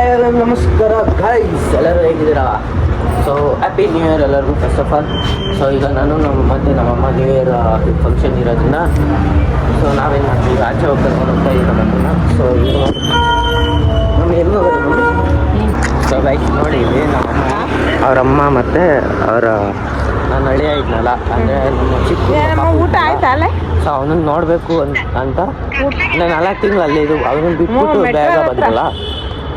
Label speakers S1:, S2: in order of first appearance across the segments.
S1: Hi hello ನಮಸ್ಕಾರ guys, ಎಲ್ಲರೂ ಹೇಗಿದ್ದೀರಾ? ಸೊ ಹ್ಯಾಪಿ ನ್ಯೂ ಇಯರ್ ಎಲ್ಲರಿಗೂ ಫಸ್ಟ್ ಆಫ್ ಆಲ್. ಸೊ ಈಗ ನಾನು ನಮ್ಮಮ್ಮ ನ್ಯೂ ಇಯರ್ ಫಂಕ್ಷನ್ ಇರೋದನ್ನ ಸೊ ನಾವೇನು ಮಾಡ್ತೀವಿ, ಆಚೆ ಹೋಗಿ ಕರ್ಕೊಂಡು ಹೋಗ್ತಾ ಇದ್ದೀವಿ ನಮ್ಮನ್ನ. ಸೊ ಈಗ ನಮ್ಮ ಎಲ್ಲಿ ಹೋಗೋದು? ಸೊ ಗೈಸ್ ನೋಡಿ, ಇಲ್ಲಿ ನಮ್ಮಮ್ಮ ಅವರಮ್ಮ ಮತ್ತು ಅವರ ನಾನು ಹಳ್ಳಿಯ ಇದ್ನಲ್ಲ, ಅಂದರೆ ನಮ್ಮ ಚಿಕ್ಕ
S2: ಊಟ ಆಯ್ತಲ್ಲ.
S1: ಸೊ ಅವನನ್ನು ನೋಡಬೇಕು ಅಂತ ನಾನು 4 ತಿಂಗಳು ಅಲ್ಲಿದ್ದು ಅವನನ್ನು ಬಿಟ್ಬಿಟ್ಟು ಬೇಗ ಬಂದಲ್ಲ.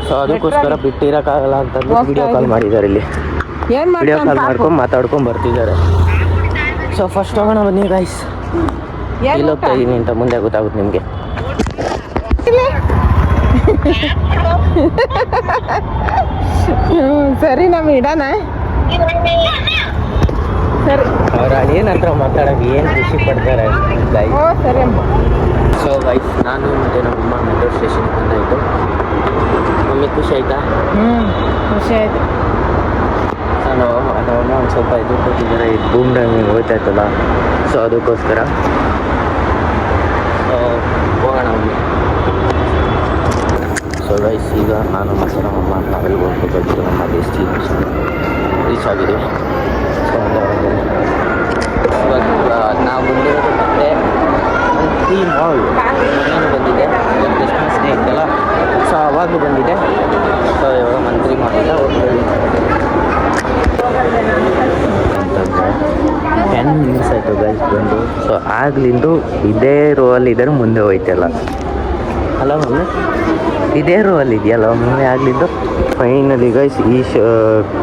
S1: ಸೊ ಅದಕ್ಕೋಸ್ಕರ ಬಿಟ್ಟಿರೋಕ್ಕಾಗಲ್ಲ ಅಂತಂದು ವಿಡಿಯೋ ಕಾಲ್ ಮಾಡಿದ್ದಾರೆ. ಇಲ್ಲಿ ವಿಡಿಯೋ ಕಾಲ್ ಮಾಡ್ಕೊಂಡು ಮಾತಾಡ್ಕೊಂಡು ಬರ್ತಿದ್ದಾರೆ. ಸೊ ಫಸ್ಟ್ ಹೋಗೋಣ ಬನ್ನಿ ಗೈಸ್. ಇಲ್ಲಿ ಹೋಗ್ತಾ ಇದ್ದೀನಿ ಅಂತ ಮುಂದೆ ಗೊತ್ತಾಗುತ್ತೆ ನಿಮಗೆ.
S2: ಸರಿ, ನಮ್ಮ ಇಡೋಣ. ಸರಿ,
S1: ಅವ್ರ ಅಳಿಯನ ಹತ್ರ ಮಾತಾಡೋಕೆ ಏನು ಖುಷಿ ಪಡ್ತಾರೆ ಗೈಸ್.
S2: ಸರಿ.
S1: ಸೊ ಗೈಸ್, ನಾನು ಮತ್ತು ನಮ್ಮಮ್ಮ ಮೆಟ್ರೋ ಸ್ಟೇಷನ್ಗೆ ಬಂದಾಯಿತು. ಮಮ್ಮಿ ಖುಷಿ ಆಯಿತಾ?
S2: ಖುಷಿ ಆಯಿತು.
S1: ಸೊ ನಮ್ಮಮ್ಮ ಒಂದು ಸ್ವಲ್ಪ ಇದು ಕೊಟ್ಟಿದ್ದಾರೆ, ಇದು ಬೂಮ್ ಡ್ಯಾಮಿಗೆ ಹೋಗ್ತಾ ಇತ್ತಲ್ಲ. ಸೊ ಅದಕ್ಕೋಸ್ಕರ ಸೊ ಹೋಗೋಣ ಬನ್ನಿ. ಸೊ ಗೈಸ್, ಈಗ ನಾನು ಮತ್ತು ನಮ್ಮಮ್ಮ ನಾವೆಲ್ಲ ಹೋಗ್ಬೇಕಾಗಿತ್ತು. ನಮ್ಮ ಡೆಸ್ಟಿನೇಷನ್ ರೀಚ್ ಆಗಿದ್ದೀವಿ. ಸೊ ಇವಾಗ ನಾವು ಬಂದಿರೋದು ಮತ್ತೆ ಟಿ ಮಾಲ್ ಏನು ಬಂದಿದೆ, ಕ್ರಿಸ್ಮಸ್ ಡೇ ಇತ್ತಲ್ಲ. ಸೊ ಅವಾಗಲೂ ಬಂದಿದೆ. ಸೊ ಇವಾಗ ಮಂತ್ರಿ ಮಾಡಿಲ್ಲ ಹೋಗ್ತೀವಿ ಅಂತಂದರೆ 10 ನಿಮಿಷ ಆಯಿತು ಗೈಸ್ ಬಂದು. ಸೊ ಆಗ್ಲಿಂದು ಇದೇ ರೋವಲ್ಲಿ ಇದ್ದಾರೆ, ಮುಂದೆ ಹೋಯ್ತಲ್ಲ ಅಲ್ಲ ಮಮ್ಮಿ, ಇದೇ ರೋವಲ್ಲಿ ಇದೆಯಲ್ಲ ಮಮ್ಮಿ ಆಗ್ಲಿದ್ದು. ಫೈನಲಿ ಗೈಸ್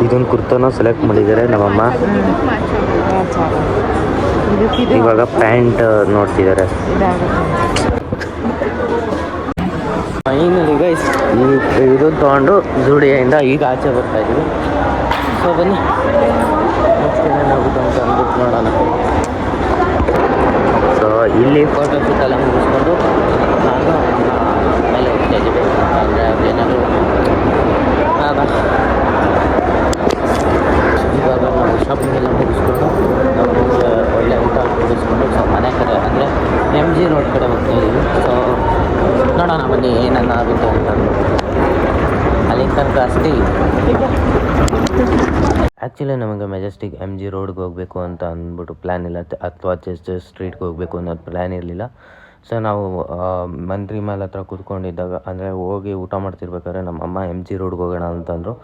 S1: ಇದೊಂದು ಕುರ್ತಾನ ಸೆಲೆಕ್ಟ್ ಮಾಡಿದ್ದಾರೆ ನಮ್ಮಮ್ಮ. ಇವಾಗ ಪ್ಯಾಂಟ್ ನೋಡ್ತಿದ್ದಾರೆ. ಫೈನಲಿ ಗೈಸ್ ಇದನ್ನು ತೊಗೊಂಡು ಜೂಡಿಯಿಂದ ಈಗ ಆಚೆ ಬರ್ತಾ ಇದ್ದೀವಿ. ಸೊ ಬನ್ನಿ, ನೆಕ್ಸ್ಟ್ ಏನೇನಾಗುತ್ತೆ ಅಂತ ಅಂದ್ಬಿಟ್ಟು ನೋಡೋಣ. ಸೊ ಇಲ್ಲಿ ಫೋಟೋ ಶೂಟ್ ಎಲ್ಲ ಮುಗಿಸ್ಕೊಂಡು ನಾನು ಮೇಲೆ ಹೋಗ್ತಾ ಇದ್ದೀವಿ. ಅಂದರೆ ಏನಾದರೂ ಇವಾಗ ನಾವು ಶಾಪಿಂಗ್ ಎಲ್ಲ ಮುಗಿಸ್ಕೊಂಡು ನಾವು ಒಳ್ಳೆ ಊಟ ಮುಗಿಸ್ಕೊಂಡು ಸೊ ಮನೆ ಕಡೆ ಅಂದರೆ MG ರೋಡ್ ಕಡೆ ಹೋಗ್ತಾ ಇದ್ದೀವಿ. ಸೊ ನೋಡೋಣ ಬನ್ನಿ ಏನನ್ನ ಆಗುತ್ತೆ ಅಂತ ಅಂದ್ಬಿಟ್ಟು. ಅಲ್ಲಿ ತನಕ ಅಷ್ಟೇ. ಆ್ಯಕ್ಚುಲಿ ನಮಗೆ ಮೆಜೆಸ್ಟಿಕ್ MG ರೋಡ್ಗೆ ಹೋಗಬೇಕು ಅಂತ ಅಂದ್ಬಿಟ್ಟು ಪ್ಲ್ಯಾನ್ ಇಲ್ಲ, ಅಥವಾ ಚೆಸ್ಟರ್ ಸ್ಟ್ರೀಟ್ಗೆ ಹೋಗಬೇಕು ಅನ್ನೋದು ಪ್ಲ್ಯಾನ್ ಇರಲಿಲ್ಲ. ಸೊ ನಾವು ಮಂತ್ರಿ ಮೇಲೆ ಹತ್ರ ಕೂತ್ಕೊಂಡಿದ್ದಾಗ, ಅಂದರೆ ಹೋಗಿ ಊಟ ಮಾಡ್ತಿರ್ಬೇಕಾದ್ರೆ ನಮ್ಮಮ್ಮ MG ರೋಡ್ಗೆ ಹೋಗೋಣ ಅಂತಂದರು.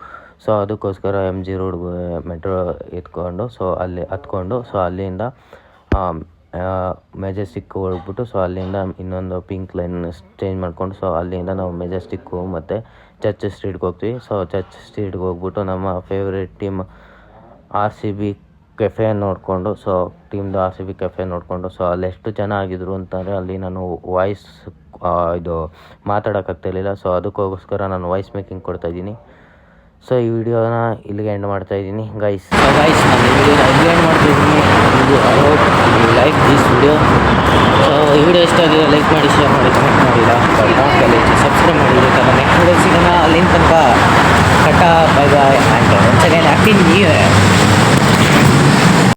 S1: ಸೊ ಅದಕ್ಕೋಸ್ಕರ MG ರೋಡ್ಗೆ ಮೆಟ್ರೋ ಎತ್ಕೊಂಡು ಸೊ ಅಲ್ಲಿ ಹತ್ಕೊಂಡು ಸೊ ಅಲ್ಲಿಂದ ಮೆಜೆಸ್ಟಿಕ್ಗೆ ಹೋಗ್ಬಿಟ್ಟು ಸೊ ಅಲ್ಲಿಂದ ಇನ್ನೊಂದು ಪಿಂಕ್ ಲೈನ್ ಚೇಂಜ್ ಮಾಡಿಕೊಂಡು ಸೊ ಅಲ್ಲಿಂದ ನಾವು ಮೆಜೆಸ್ಟಿಕ್ಕು ಮತ್ತು ಚರ್ಚ್ ಸ್ಟ್ರೀಟ್ಗೆ ಹೋಗ್ತೀವಿ. ಸೊ ಚರ್ಚ್ ಸ್ಟ್ರೀಟ್ಗೆ ಹೋಗ್ಬಿಟ್ಟು ನಮ್ಮ ಫೇವ್ರೇಟ್ ಟೀಮ್ RCB ಕೆಫೆ ನೋಡಿಕೊಂಡು, ಸೊ ಟೀಮ್ದು RCB ಕೆಫೆ ನೋಡಿಕೊಂಡು ಸೊ ಅಲ್ಲಿ ಎಷ್ಟು ಜನ ಆಗಿದ್ರು ಅಂತಂದರೆ ಅಲ್ಲಿ ನಾನು ವಾಯ್ಸ್ ಇದು ಮಾತಾಡೋಕ್ಕಾಗ್ತಿರ್ಲಿಲ್ಲ. ಸೊ ಅದಕ್ಕೋಸ್ಕರ ನಾನು ವಾಯ್ಸ್ ಮೇಕಿಂಗ್ ಕೊಡ್ತಾಯಿದ್ದೀನಿ. ಸೊ ಈ ವಿಡಿಯೋನ ಇಲ್ಲಿಗೆ ಎಂಡ್ ಮಾಡ್ತಾಯಿದ್ದೀನಿ ಗೈಸ್. ನಾನು ಈ ವಿಡಿಯೋನ ಇಲ್ಲಿಗೆ ಎಂಡ್ ಮಾಡ್ತಾಯಿದ್ದೀನಿ. Like this video. ಸೊ ಈ ವಿಡಿಯೋ ಇಷ್ಟ ಆಗಿದೆ ಲೈಕ್ ಮಾಡಿ, ಶೇರ್ ಮಾಡಿ, ಕಮೆಂಟ್ ಮಾಡಿಲ್ಲ, ಸಬ್ಸ್ಕ್ರೈಬ್ ಮಾಡಿದ್ರೆ ನೆಕ್ಸ್ಟ್ ವಿಡಿಯೋ ಸಿಗೋಣ. ಅಲ್ಲಿಂದ ತನಕ ಕಟ್ಟ bye bye and once again happy new year.